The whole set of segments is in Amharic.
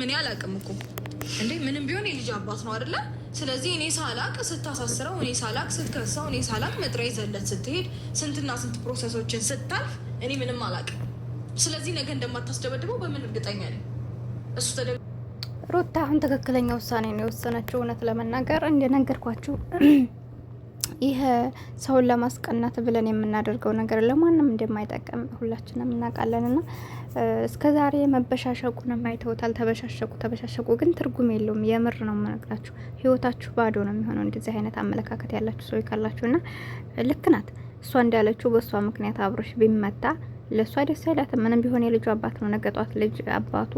እኔ አላቅም እኮ እንዴ ምንም ቢሆን የልጅ አባት ነው አይደለ? ስለዚህ እኔ ሳላቅ ስታሳስረው፣ እኔ ሳላቅ ስትከሰው፣ እኔ ሳላቅ መጥሪያ ይዘለት ስትሄድ ስንትና ስንት ፕሮሰሶችን ስታልፍ እኔ ምንም አላቅም። ስለዚህ ነገ እንደማታስደበድበው በምን እርግጠኛ ነኝ? እሱ ሩታ አሁን ትክክለኛ ውሳኔ ነው የወሰነችው። እውነት ለመናገር እንደነገርኳችሁ ይህ ሰውን ለማስቀናት ብለን የምናደርገው ነገር ለማንም እንደማይጠቅም ሁላችንም እናውቃለን። እና እስከ ዛሬ መበሻሸቁንም አይተውታል። ተበሻሸቁ ግን ትርጉም የለውም። የምር ነው የምነግራችሁ። ህይወታችሁ ባዶ ነው የሚሆነው እንደዚህ አይነት አመለካከት ያላችሁ ሰዎች ካላችሁ። እና ልክ ናት እሷ እንዳለችው። በእሷ ምክንያት አብሮሽ ቢመታ ለእሷ ደስ አይላትም። ምንም ቢሆን የልጁ አባት ነው። ነገ ጧት ልጅ አባቱ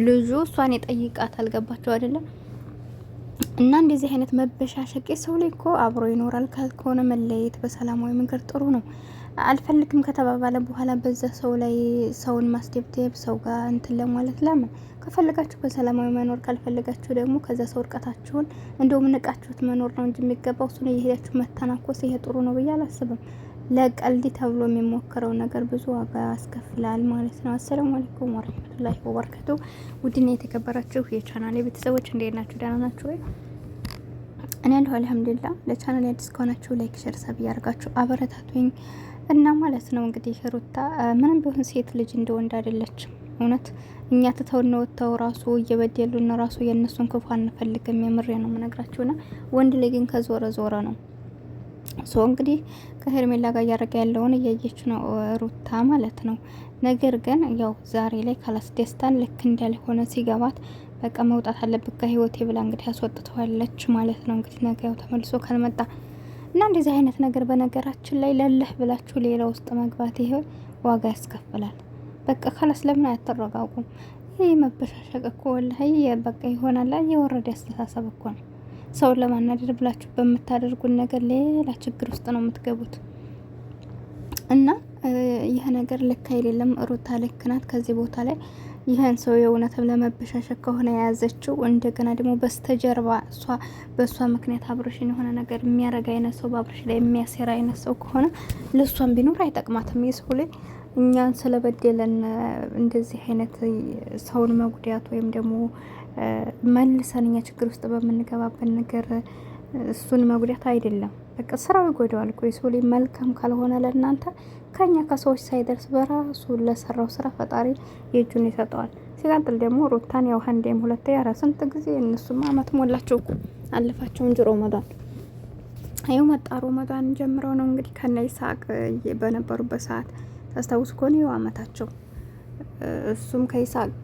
ልጁ እሷን የጠይቃት አልገባቸው አይደለም። እና እንደዚህ አይነት መበሻሸቅ ሰው ላይ እኮ አብሮ ይኖራል። ካልከሆነ መለየት በሰላማዊ መንገድ ጥሩ ነው። አልፈልግም ከተባባለ በኋላ በዛ ሰው ላይ ሰውን ማስደብደብ፣ ሰው ጋር እንትን ለማለት ለምን? ከፈለጋችሁ በሰላማዊ መኖር፣ ካልፈለጋችሁ ደግሞ ከዛ ሰው እርቀታችሁን እንደውም ንቃችሁት መኖር ነው እንጂ የሚገባው እሱን እየሄዳችሁ መተናኮስ ይሄ ጥሩ ነው ብዬ አላስብም። ለቀልድ ተብሎ የሚሞከረው ነገር ብዙ ዋጋ ያስከፍላል ማለት ነው። አሰላሙ አለይኩም ወራህመቱላሂ ወበረካቱ። ውድና የተከበራችሁ የቻናሌ ቤተሰቦች እንዴት ናችሁ? ደህና ናችሁ ወይ? እኔ ያለሁ አልሐምዱሊላህ። ለቻናሌ አዲስ ከሆናችሁ ላይክ፣ ሼር፣ ሰብ ያርጋችሁ አበረታቱኝ እና ማለት ነው እንግዲህ ሩታ ምንም ቢሆን ሴት ልጅ እንደ ወንድ አይደለችም። እውነት እኛ ትተውና ወጥተው ራሱ እየበደሉና ራሱ የእነሱን ክፉ አንፈልግም። የምሬ ነው የምነግራችሁና ወንድ ላይ ግን ከዞረ ዞረ ነው። ሶ እንግዲህ ከሄርሜላ ጋር እያደረገ ያለውን እያየች ነው ሩታ ማለት ነው። ነገር ግን ያው ዛሬ ላይ ካላስደስታን ልክ እንዳልሆነ ሲገባት በቃ መውጣት አለብህ ከህይወቴ ብላ እንግዲህ አስወጥተዋለች ማለት ነው። እንግዲህ ነገ ያው ተመልሶ ካልመጣ እና እንደዚህ አይነት ነገር በነገራችን ላይ ለለህ ብላችሁ ሌላ ውስጥ መግባት ይሄ ዋጋ ያስከፍላል። በቃ ካላስ ለምን አያተረጋጉም? ይሄ መበሻሸቅ እኮ ወላሂ በቃ ይሆናል። የወረደ አስተሳሰብ እኮ ነው። ሰውን ለማናደድ ብላችሁ በምታደርጉን ነገር ሌላ ችግር ውስጥ ነው የምትገቡት። እና ይህ ነገር ልክ አይደለም። ሩታ ልክ ናት። ከዚህ ቦታ ላይ ይህን ሰው የእውነትም ለመበሻሸቅ ከሆነ የያዘችው እንደገና ደግሞ በስተጀርባ እሷ በእሷ ምክንያት አብርሽን የሆነ ነገር የሚያረግ አይነት ሰው በአብርሽ ላይ የሚያሴራ አይነት ሰው ከሆነ ለእሷን ቢኖር አይጠቅማትም። ይህ ሰው ላይ እኛን ስለበደለን እንደዚህ አይነት ሰውን መጉዳት ወይም ደግሞ መልሰን እኛ ችግር ውስጥ በምንገባበት ነገር እሱን መጉዳት አይደለም። በቃ ስራው ይጎዳዋል እኮ የሰው ላይ መልካም ካልሆነ ለእናንተ ከኛ ከሰዎች ሳይደርስ በራሱ ለሰራው ስራ ፈጣሪ የእጁን ይሰጠዋል። ሲቀጥል ደግሞ ሩታን ያው አንዴም ሁለቴ ኧረ ስንት ጊዜ እነሱም አመት ሞላቸው እኮ አለፋቸው እንጂ ሮመዳን ይኸው መጣ። ሮመዳን ጀምረው ነው እንግዲህ ከነ ይሳቅ በነበሩበት ሰዓት ታስታውስ ከሆነ ይኸው አመታቸው። እሱም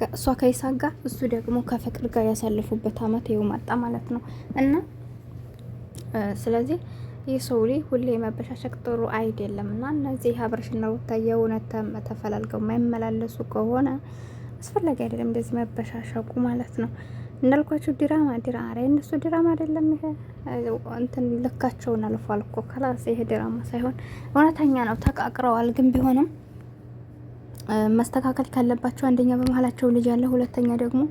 እሷ ከይሳቅ ጋር እሱ ደግሞ ከፍቅር ጋር ያሳለፉበት አመት ይኸው መጣ ማለት ነው። እና ስለዚህ ይህ ሰው ላይ ሁሌ መበሻሸቅ ጥሩ አይደለም። እና እነዚህ አብርሽና ሩታ የእውነት ተፈላልገው የማይመላለሱ ከሆነ አስፈላጊ አይደለም እንደዚህ መበሻሸቁ ማለት ነው። እንዳልኳችሁ ድራማ እነሱ ድራማ አይደለም። ይሄ እንትን ልካቸውን አልፏል እኮ ከላስ ይሄ ድራማ ሳይሆን እውነተኛ ነው። ተቃቅረዋል። ግን ቢሆንም መስተካከል ካለባቸው አንደኛ በመሀላቸው ልጅ ያለ፣ ሁለተኛ ደግሞ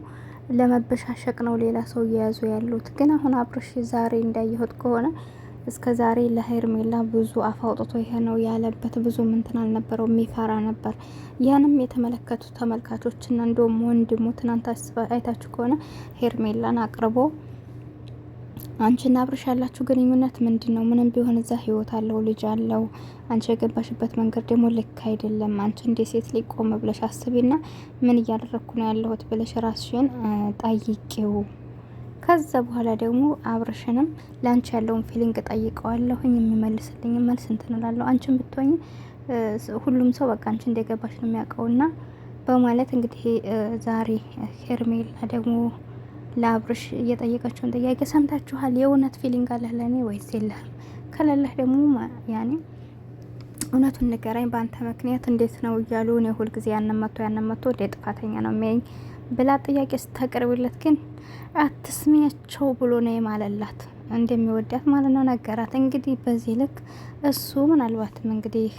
ለመበሻሸቅ ነው ሌላ ሰው እየያዙ ያሉት። ግን አሁን አብርሽ ዛሬ እንዳየሁት ከሆነ እስከ ዛሬ ለሄርሜላ ብዙ አፍ አውጥቶ ይሄ ነው ያለበት ብዙ ምንትን አልነበረው፣ የሚፈራ ነበር። ያንም የተመለከቱ ተመልካቾችና እንደውም ወንድሙ ትናንት አይታችሁ ከሆነ ሄርሜላን አቅርቦ አንቺና አብርሽ ያላችሁ ግንኙነት ምንድነው? ምንም ቢሆን እዛ ህይወት አለው፣ ልጅ አለው። አንቺ የገባሽበት መንገድ ደግሞ ልክ አይደለም። አንቺ እንደ ሴት ሊቆም ብለሽ አስቢና ምን እያደረኩ ነው ያለሁት ብለሽ ራስሽን ጠይቂው። ከዛ በኋላ ደግሞ አብርሽንም ላንቺ ያለውን ፊሊንግ ጠይቀዋለሁ። የሚመልስልኝ መልስ እንትን እላለሁ። አንቺን ብትሆኝ ሁሉም ሰው በቃ አንቺ እንደገባሽ ነው የሚያውቀውና በማለት እንግዲህ ዛሬ ሄርሜላ ደግሞ ለአብርሽ እየጠየቀችውን ጥያቄ ሰምታችኋል። የእውነት ፊሊንግ አለህ ለኔ ወይስ የለህም? ከሌለህ ደግሞ ያኔ እውነቱን ንገረኝ። በአንተ ምክንያት እንዴት ነው እያሉ እኔ ሁልጊዜ ያንን መጥቶ እንደ ጥፋተኛ ነው የሚያኝ ብላ ጥያቄ ስታቀርብለት ግን አትስሚያቸው ብሎ ነው የማለላት። እንደሚወዳት ማለት ነው ነገራት። እንግዲህ በዚህ ልክ እሱ ምናልባትም እንግዲህ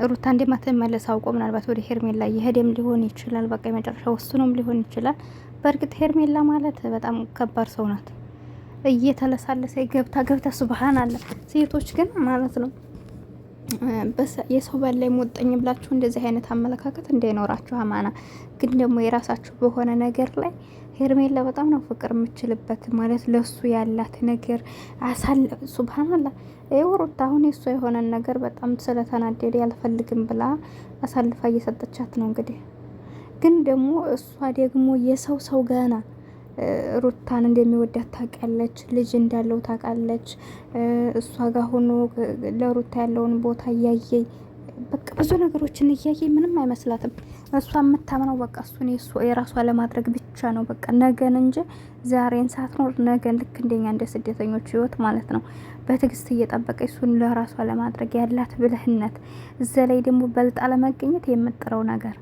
ሩታ እንደማትመለስ አውቆ ምናልባት ወደ ሄርሜላ እየሄደም ሊሆን ይችላል። በቃ የመጨረሻ ወስኖም ሊሆን ይችላል። በእርግጥ ሄርሜላ ማለት በጣም ከባድ ሰው ናት። እየተለሳለሰ ገብታ ሱብሃን አለ። ሴቶች ግን ማለት ነው የሰው ባል ላይ ሞጠኝ ብላችሁ እንደዚህ አይነት አመለካከት እንዳይኖራችሁ አማና። ግን ደግሞ የራሳችሁ በሆነ ነገር ላይ ሄርሜላ በጣም ነው ፍቅር የምችልበት ማለት ለሱ ያላት ነገር ሱብሃንአላህ። ሩታ አሁን የሷ የሆነን ነገር በጣም ስለተናደደ ያልፈልግም ብላ አሳልፋ እየሰጠቻት ነው እንግዲህ። ግን ደግሞ እሷ ደግሞ የሰው ገና ሩታን እንደሚወዳት ታውቃለች፣ ልጅ እንዳለው ታውቃለች። እሷ ጋር ሆኖ ለሩታ ያለውን ቦታ እያየ በቃ ብዙ ነገሮችን እያየ ምንም አይመስላትም። እሷ የምታምነው በቃ እሱን የራሷ ለማድረግ ብቻ ነው። በቃ ነገን እንጂ ዛሬን ሳትኖር ነገን ልክ እንደኛ እንደ ስደተኞች ህይወት ማለት ነው በትዕግስት እየጠበቀ እሱን ለራሷ ለማድረግ ያላት ብልህነት፣ እዛ ላይ ደግሞ በልጣ ለመገኘት የምጥረው ነገር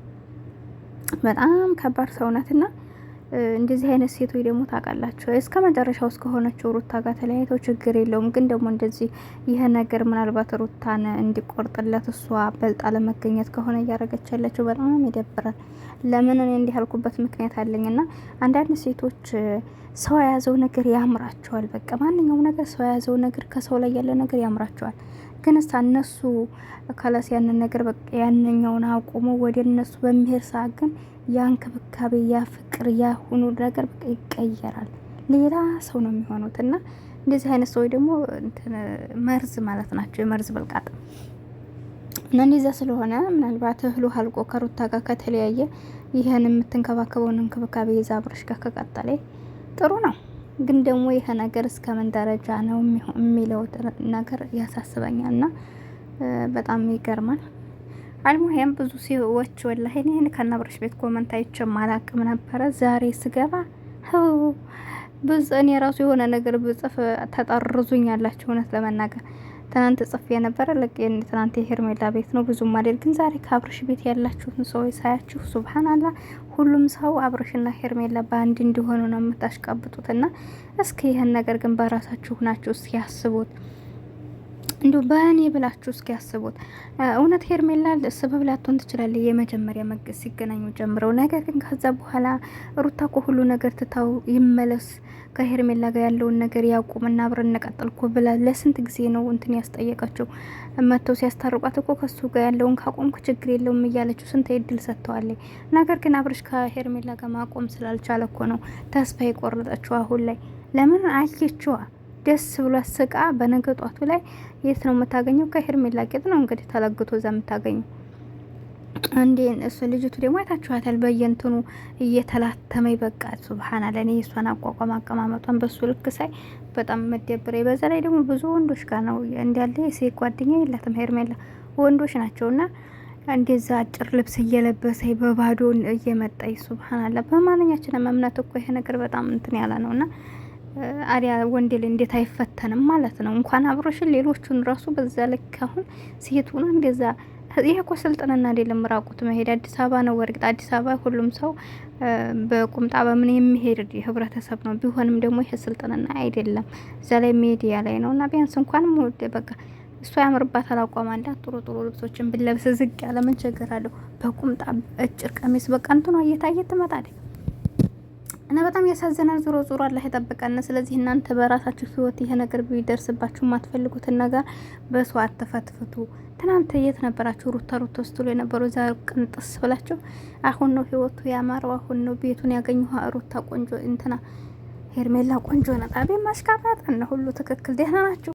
በጣም ከባድ ሰውነትና እንደዚህ አይነት ሴቶች ደግሞ ታውቃላችሁ እስከ መጨረሻው እስከሆነችው ሩታ ጋር ተለያይተው ችግር የለውም። ግን ደግሞ እንደዚህ ይሄ ነገር ምናልባት ሩታን እንዲቆርጥለት እሷ በልጣ ለመገኘት ከሆነ እያደረገች ያለችው በጣም ይደብራል። ለምን እኔ እንዲህ ያልኩበት ምክንያት አለኝና አንዳንድ ሴቶች ሰው የያዘው ነገር ያምራቸዋል። በቃ ማንኛውም ነገር ሰው የያዘው ነገር ከሰው ላይ ያለ ነገር ያምራቸዋል። ግን እነሱ ከላስ ያንን ነገር በቃ ያንኛውን አቁሞ ወደ እነሱ በሚሄድ ሰዓት ግን ያ እንክብካቤ፣ ያ ፍቅር፣ ያ ሁሉ ነገር በቃ ይቀየራል። ሌላ ሰው ነው የሚሆኑት። እና እንደዚህ አይነት ሰዎች ደግሞ መርዝ ማለት ናቸው፣ የመርዝ ብልቃጥ እና እንደዛ ስለሆነ ምናልባት እህሉ አልቆ ከሩታ ጋር ከተለያየ ይህን የምትንከባከበውን እንክብካቤ ይዛ አብርሽ ጋር ከቀጠለ ጥሩ ነው። ግን ደግሞ ይሄ ነገር እስከ ምን ደረጃ ነው የሚለው ነገር ያሳስበኛል እና በጣም ይገርማል። አልሙሄም ብዙ ሰዎች ወላሂ እኔ ከአብርሽ ቤት ኮመንት አይቼም አላቅም ነበረ። ዛሬ ስገባ እኔ ራሱ የሆነ ነገር ብጽፍ ተጠርዙኝ ያላችሁ እውነት ለመናገር ትናንት ጽፌ የነበረ ትናንት የሄርሜላ ቤት ነው ብዙም አይደል። ግን ዛሬ ከአብርሽ ቤት ያላችሁን ሰዎች ሳያችሁ ሱብሃንአላህ ሁሉም ሰው አብርሽና ሄርሜላ በአንድ እንዲሆኑ ነው የምታሽቃብጡት። እና እስኪ ይህን ነገር ግን በራሳችሁ ናችሁ እስኪ ያስቡት። እንዲሁ በእኔ ብላችሁ እስኪ ያስቡት። እውነት ሄርሜላ ስበብ ላትሆን ትችላለች የመጀመሪያ መገዝ ሲገናኙ ጀምረው። ነገር ግን ከዛ በኋላ ሩታ እኮ ሁሉ ነገር ትታው ይመለስ ከሄርሜላ ጋር ያለውን ነገር ያቁምና አብረን እንቀጥልኩ ብላ ለስንት ጊዜ ነው እንትን ያስጠየቀችው። መተው ሲያስታርቋት እኮ ከሱ ጋር ያለውን ካቆምኩ ችግር የለውም እያለችው ስንት እድል ሰጥተዋለች። ነገር ግን አብርሽ ከሄርሜላ ጋር ማቆም ስላልቻለ እኮ ነው ተስፋ የቆረጠችው አሁን ላይ። ለምን አየችዋ ደስ ብሎ ስቃ በነገጧቱ ላይ የት ነው የምታገኘው? ከሄርሜላ ጌጥ ነው እንግዲህ ተለግቶ እዛ የምታገኘው። አንዴ እሱ ልጅቱ ደግሞ አይታችኋታል በየንትኑ እየተላተመ በቃ ሱብሃንአላህ። እኔ እሷን አቋቋም አቀማመጧን በሱ ልክ ሳይ በጣም መደብረ። በዛ ላይ ደግሞ ብዙ ወንዶች ጋር ነው እንዳለ የሴት ጓደኛ የላትም ሄርሜላ፣ ወንዶች ናቸውና እንደዛ አጭር ልብስ እየለበሰ በባዶ እየመጣ ሱብሃንአላህ። በማንኛችንም እምነት እኮ ይሄ ነገር በጣም እንትን ያለ ነውና አሪያ ወንድ ላይ እንዴት አይፈተንም ማለት ነው። እንኳን አብሮሽን ሌሎቹን ራሱ በዛ ልክ አሁን ሴቱን እንደዛ ይሄ እኮ ስልጥንና አይደለም ራቁት መሄድ። አዲስ አበባ ነው ወርግጥ አዲስ አበባ ሁሉም ሰው በቁምጣ በምን የሚሄድ ህብረተሰብ ነው። ቢሆንም ደግሞ ይሄ ስልጥንና አይደለም። እዛ ላይ ሚዲያ ላይ ነው እና ቢያንስ እንኳን በቃ እሷ ያምርባታል አቋም አላት። ጥሩ ጥሩ ልብሶችን ብለብስ ዝቅ ያለ ምን ችግር አለው? በቁምጣ አጭር ቀሚስ በቃ እንትኗ እየታየ ትመጣለች። እና በጣም ያሳዝናል። ዞሮ ዞሮ አላህ ይጠብቀን። ስለዚህ እናንተ በራሳችሁ ህይወት ይሄ ነገር ቢደርስባችሁ የማትፈልጉትን ነገር በሰው አትፈትፍቱ። ትናንት የት ነበራችሁ? ሩታ ስትሉ የነበረው ዛሬ ቅንጥስ ብላችሁ አሁን ነው ህይወቱ ያማረው፣ አሁን ነው ቤቱን ያገኘው። ሩታ ቆንጆ እንትና ሄርሜላ ቆንጆ ናት። አቤት ማሽቃበጥ እና ሁሉ ትክክል። ደህና ናችሁ?